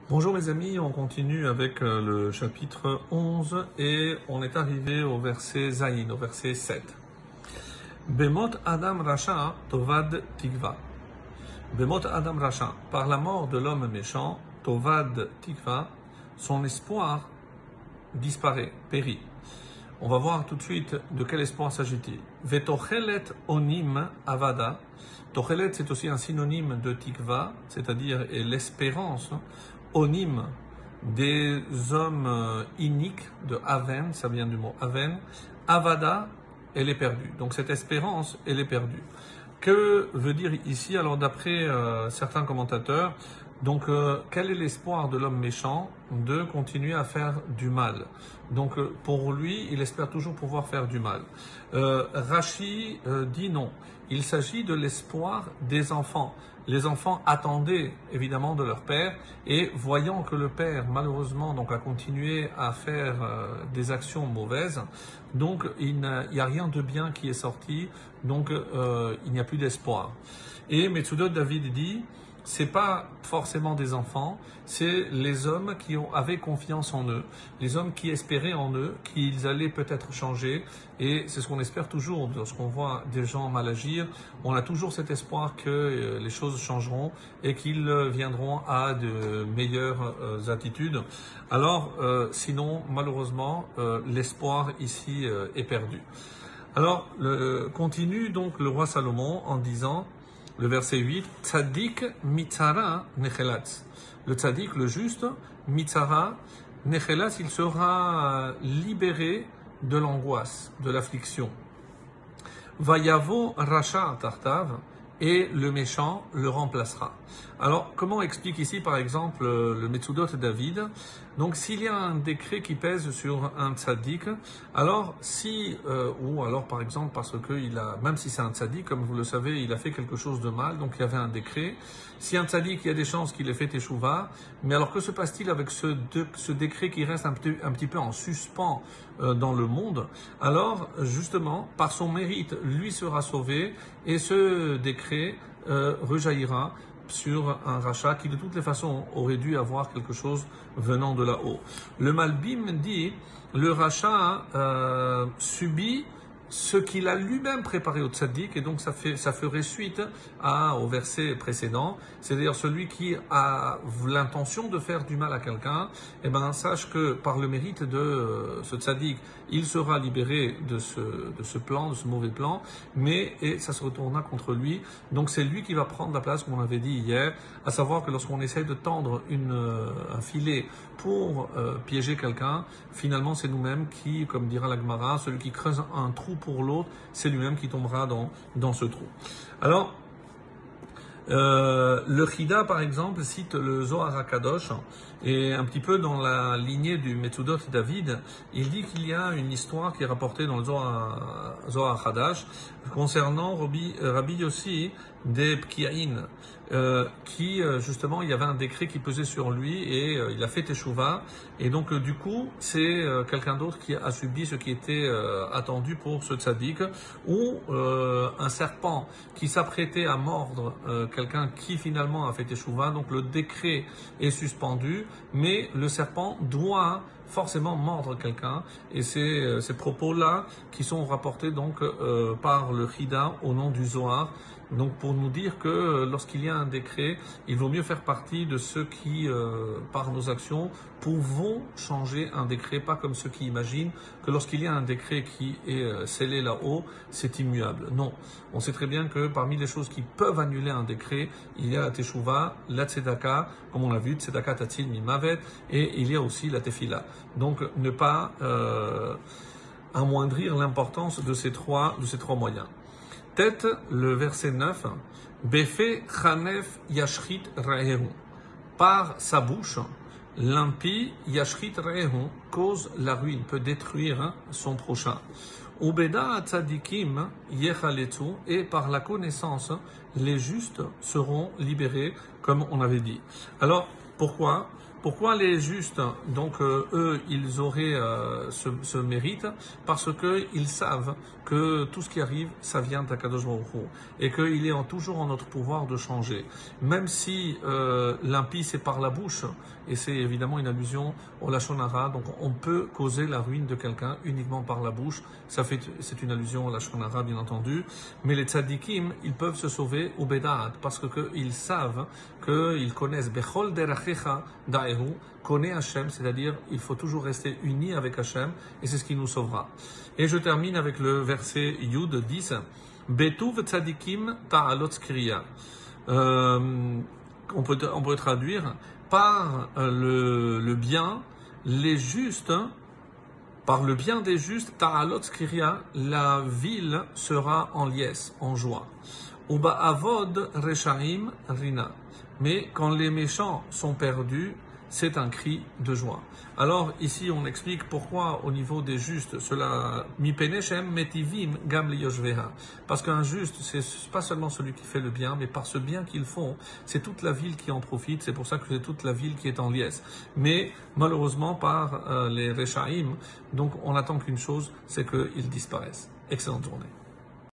Bonjour mes amis, on continue avec le chapitre 11 et on est arrivé au verset Zayin, au verset 7. Bemot Adam Rasha Tovad Tikva. Bemot Adam Rasha, par la mort de l'homme méchant, Tovad Tikva, son espoir disparaît, périt. On va voir tout de suite de quel espoir s'agit-il. Vetochelet onim avada. Tochelet, c'est aussi un synonyme de tikva, c'est-à-dire l'espérance. Onim, des hommes iniques, de aven, ça vient du mot aven. Avada, elle est perdue. Donc cette espérance, elle est perdue. Que veut dire ici? Alors d'après certains commentateurs, donc quel est l'espoir de l'homme méchant? De continuer à faire du mal. Donc pour lui, il espère toujours pouvoir faire du mal. Rashi dit non. Il s'agit de l'espoir des enfants. Les enfants attendaient évidemment de leur père et voyant que le père malheureusement donc a continué à faire des actions mauvaises, donc il n'y a rien de bien qui est sorti, donc il n'y a plus d'espoir. Et Metsudot David dit, c'est pas forcément des enfants, c'est les hommes qui avaient confiance en eux, les hommes qui espéraient en eux qu'ils allaient peut-être changer, et c'est ce qu'on espère toujours lorsqu'on voit des gens mal agir. On a toujours cet espoir que les choses changeront et qu'ils viendront à de meilleures attitudes. Alors, sinon, malheureusement, l'espoir ici est perdu. Alors, continue donc le roi Salomon en disant, le verset 8, Tzadik mitzara nechelatz. Le tzadik, le juste, mitzara nechelatz, il sera libéré de l'angoisse, de l'affliction. Vayavo racha tartav, et le méchant le remplacera. Alors, comment explique ici, par exemple, le Metsudot David? Donc, s'il y a un décret qui pèse sur un tzaddik, alors ou alors, par exemple, parce que même si c'est un tzaddik, comme vous le savez, il a fait quelque chose de mal, donc il y avait un décret. Si un tzaddik, il y a des chances qu'il ait fait teshuva, mais alors que se passe-t-il avec ce décret qui reste un petit peu en suspens dans le monde? Alors, justement, par son mérite, lui sera sauvé, et ce décret rejaillira sur un rachat qui de toutes les façons aurait dû avoir quelque chose venant de là-haut. Le Malbim dit, le rachat subit ce qu'il a lui-même préparé au tzaddik, et donc ça ferait suite au verset précédent, c'est-à-dire celui qui a l'intention de faire du mal à quelqu'un, eh ben sache que par le mérite de ce tzaddik, il sera libéré de ce plan, de ce mauvais plan, et ça se retournera contre lui. Donc c'est lui qui va prendre la place, comme on avait dit hier, à savoir que lorsqu'on essaie de tendre un filet pour piéger quelqu'un, finalement c'est nous-mêmes qui, comme dira la Gemara, celui qui creuse un trou pour l'autre, c'est lui-même qui tombera dans ce trou. Alors, le Chida, par exemple, cite le Zohar HaKadosh, et un petit peu dans la lignée du Metsudot David, il dit qu'il y a une histoire qui est rapportée dans le Zohar Hadash concernant Rabbi Yossi des Pkiaïn, qui justement il y avait un décret qui pesait sur lui et il a fait teshuva, et donc du coup c'est quelqu'un d'autre qui a subi ce qui était attendu pour ce tzaddik, ou un serpent qui s'apprêtait à mordre quelqu'un qui finalement a fait teshuva. Donc le décret est suspendu, mais le serpent doit forcément mordre quelqu'un, et c'est ces propos-là qui sont rapportés donc par le Chida au nom du Zohar. Donc pour nous dire que lorsqu'il y a un décret, il vaut mieux faire partie de ceux qui, par nos actions, pouvons changer un décret, pas comme ceux qui imaginent que lorsqu'il y a un décret qui est scellé là-haut, c'est immuable. Non, on sait très bien que parmi les choses qui peuvent annuler un décret, il y a la teshuva, la tzedaka, comme on l'a vu, tzedaka tatil mimavet, et il y a aussi la tefila. Donc ne pas amoindrir l'importance de ces trois moyens. Tête, le verset 9, Befe Chanef Yashrit Rehehu. Par sa bouche, l'impie Yashrit Rehehu cause la ruine, peut détruire son prochain. Ubeda Tzadikim Yechaletzu, et par la connaissance, les justes seront libérés, comme on avait dit. Alors, pourquoi Pourquoi les justes, donc eux, ils auraient ce mérite? Parce qu'ils savent que tout ce qui arrive, ça vient d'Akadosh Baruch Hu, et qu'il est toujours en notre pouvoir de changer. Même si l'impie c'est par la bouche, et c'est évidemment une allusion au Lashon Hara, donc on peut causer la ruine de quelqu'un uniquement par la bouche, c'est une allusion au Lashon Hara bien entendu, mais les tzadikim, ils peuvent se sauver au Bedaat, parce qu'ils savent, qu'ils connaissent Bechol derachecha daehu, connaît Hachem, c'est-à-dire il faut toujours rester uni avec Hachem, et c'est ce qui nous sauvera. Et je termine avec le verset Yud 10, Betuv tzadikim ta'alot skriya. On peut traduire par le bien, les justes, par le bien des justes, ta'alot skriya, la ville sera en liesse, en joie. Uba avod reshaim rina. Mais quand les méchants sont perdus, c'est un cri de joie. Alors ici on explique pourquoi au niveau des justes cela mi peneshem metivim gam liyoshveha. Parce qu'un juste c'est pas seulement celui qui fait le bien, mais par ce bien qu'ils font, c'est toute la ville qui en profite. C'est pour ça que c'est toute la ville qui est en liesse. Mais malheureusement par les reshaim, donc on attend qu'une chose, c'est qu'ils disparaissent. Excellente journée.